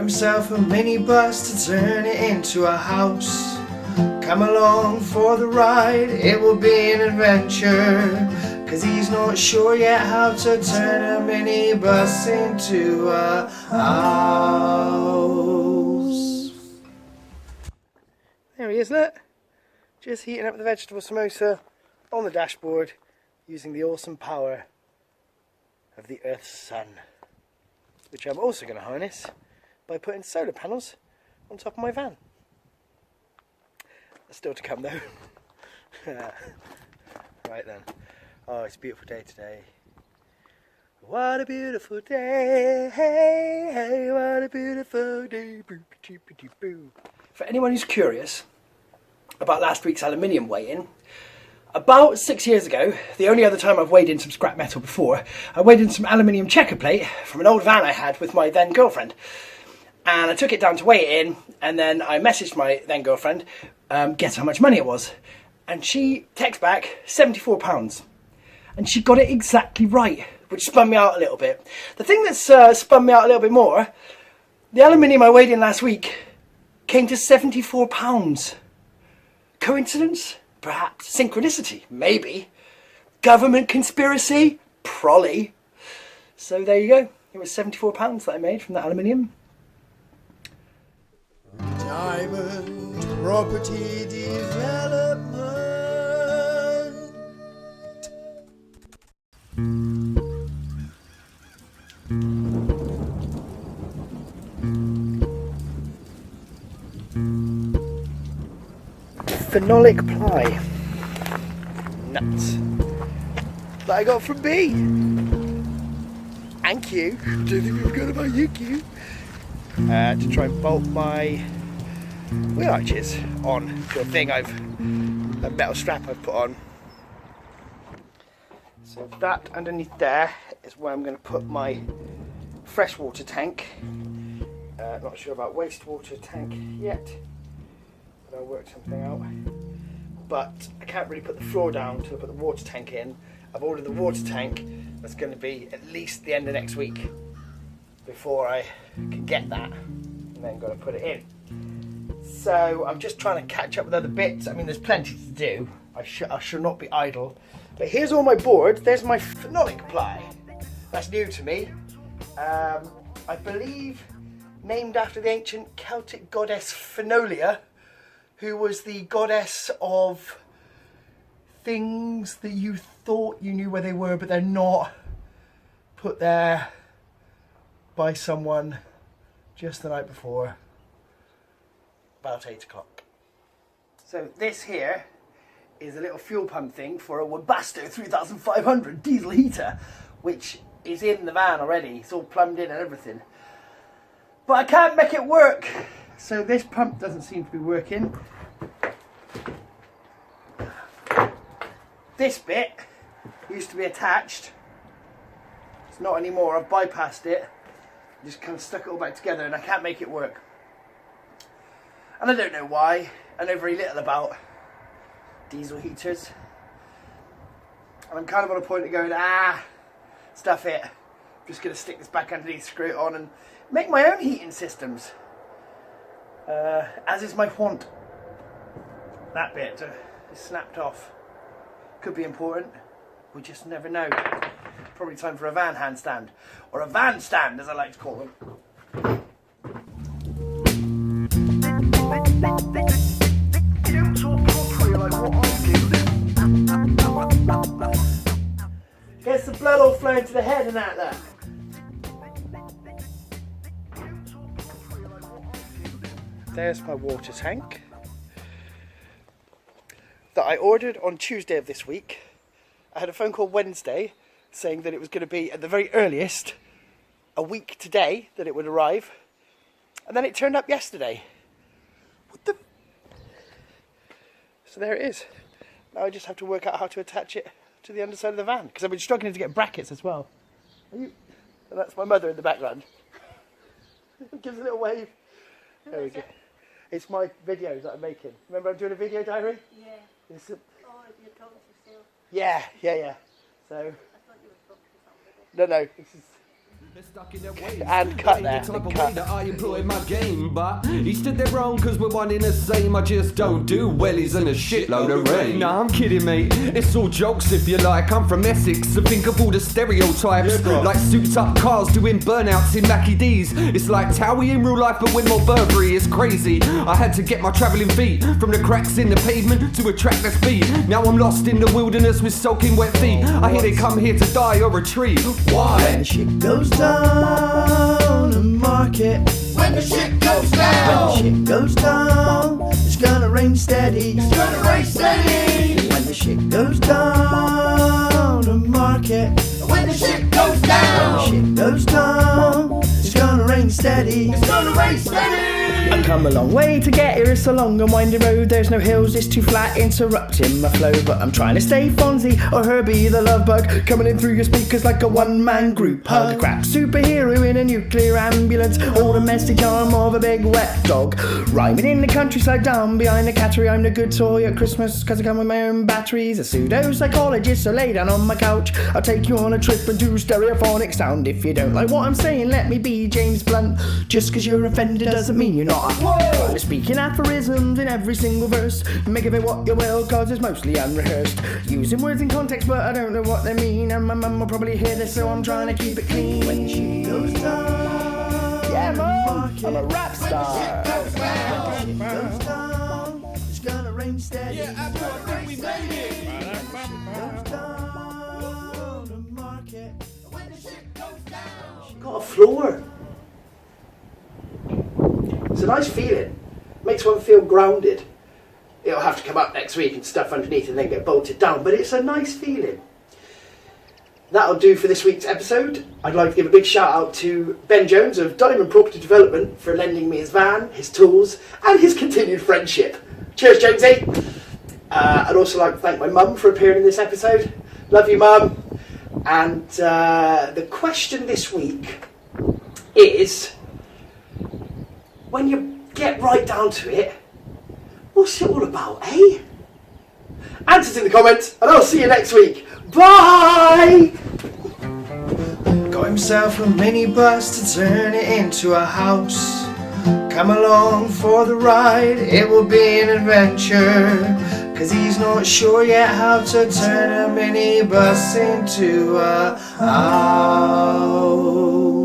himself a minibus to turn it into a house. Come along for the ride, it will be an adventure, 'cause he's not sure yet how to turn a minibus into a house. There he is, look. Just heating up the vegetable samosa on the dashboard using the awesome power of the Earth's sun, which I'm also going to harness by putting solar panels on top of my van. That's still to come though. Right then. Oh, it's a beautiful day today. What a beautiful day. Hey, hey, what a beautiful day. For anyone who's curious about last week's aluminium weigh-in, about 6 years ago, the only other time I've weighed in some scrap metal before, I weighed in some aluminium checker plate from an old van I had with my then girlfriend. And I took it down to weigh it in, and then I messaged my then girlfriend, guess how much money it was. And she texted back, £74. And she got it exactly right, which spun me out a little bit. The thing that's spun me out a little bit more, the aluminium I weighed in last week came to £74. Coincidence? Perhaps. Synchronicity? Maybe. Government conspiracy? Probably. So there you go. It was £74 that I made from that aluminium. Diamond Property Development. Phenolic ply. Nuts. That I got from B. And Q. Don't think we forgot about you, Q. To try and bolt my wheel arches on to a thing a metal strap I've put on. So that underneath there is where I'm going to put my freshwater tank. Not sure about wastewater tank yet, but I'll work something out. But I can't really put the floor down until I put the water tank in. I've ordered the water tank. That's going to be at least the end of next week before I can get that, and then got to put it in. So I'm just trying to catch up with other bits. I mean, there's plenty to do. I should not be idle. But here's all my boards. There's my phenolic ply. That's new to me. I believe named after the ancient Celtic goddess Fenolia, who was the goddess of things that you thought you knew where they were, but they're not, put there by someone just the night before, about 8 o'clock. So this here is a little fuel pump thing for a Webasto 3500 diesel heater, which is in the van already. It's all plumbed in and everything. But I can't make it work. So this pump doesn't seem to be working. This bit used to be attached. It's not anymore. I've bypassed it. Just kind of stuck it all back together, and I can't make it work. And I don't know why. I know very little about diesel heaters. And I'm kind of on a point of going, stuff it. I'm just going to stick this back underneath, screw it on, and make my own heating systems. As is my want. That bit is snapped off. Could be important. We just never know. Probably time for a van handstand. Or a van stand, as I like to call them. Don't talk properly like what I do. Gets the blood all flowing to the head and that there. There's my water tank that I ordered on Tuesday of this week. I had a phone call Wednesday saying that it was going to be, at the very earliest, a week today that it would arrive. And then it turned up yesterday. What the... So there it is. Now I just have to work out how to attach it to the underside of the van, because I've been struggling to get brackets as well. And that's my mother in the background. Gives a little wave. There we go. It's my videos that I'm making. Remember I'm doing a video diary? Yeah. You're talking to yourself. Yeah. So... I thought you were talking to somebody. No, this is And cut there. The type of Cut. way that I employ my game, but he stood there wrong cause we're one in the same. I just don't do wellies and a shitload of rain. Nah, I'm kidding, mate. It's all jokes if you like. I'm from Essex, so think of all the stereotypes. Like souped up cars doing burnouts in Mackie D's. It's like Towie in real life, but with more Burberry. It's crazy. I had to get my travelling feet from the cracks in the pavement to a track that's beat. Now I'm lost in the wilderness with soaking wet feet. I hear they come here to die or retreat. Why? When the shit goes down the market, When the shit goes down, when the shit goes down, it's gonna rain steady. it's gonna rain steady. When the shit goes down the market, When the shit goes when the down, shit goes down, it's gonna rain steady. it's gonna rain steady. I come a long way to get here, it's a long and winding road. There's no hills, it's too flat, interrupting my flow. But I'm trying to stay Fonzie or Herbie the love bug, coming in through your speakers like a one-man group hug. Crap superhero in a nuclear ambulance, or domestic arm of a big wet dog. Rhyming in the countryside down behind the cattery. I'm the good toy at Christmas cause I come with my own batteries. A pseudo-psychologist, so lay down on my couch. I'll take you on a trip into stereophonic sound. If you don't like what I'm saying, let me be James Blunt. Just cause you're offended doesn't mean you're not. I'm speaking aphorisms in every single verse. Make of it what you will, cause it's mostly unrehearsed. Using words in context, but I don't know what they mean. And my mum will probably hear this, so I'm trying to keep it clean. When the shit goes down, yeah, mum, I'm a rap star. When the shit goes down, it's gonna rain steady. Yeah, Abdul, I think we made it. Goes down the market. When the shit goes down, Got a floor. It's a nice feeling. Makes one feel grounded. It'll have to come up next week and stuff underneath and then get bolted down, but it's a nice feeling. That'll do for this week's episode. I'd like to give a big shout out to Ben Jones of Diamond Property Development for lending me his van, his tools, and his continued friendship. Cheers, Jonesy. I'd also like to thank my mum for appearing in this episode. Love you, Mum. And the question this week is, when you get right down to it, what's it all about, eh? Answers in the comments, and I'll see you next week. Bye! Got himself a minibus to turn it into a house. Come along for the ride, it will be an adventure. Cause he's not sure yet how to turn a minibus into a house.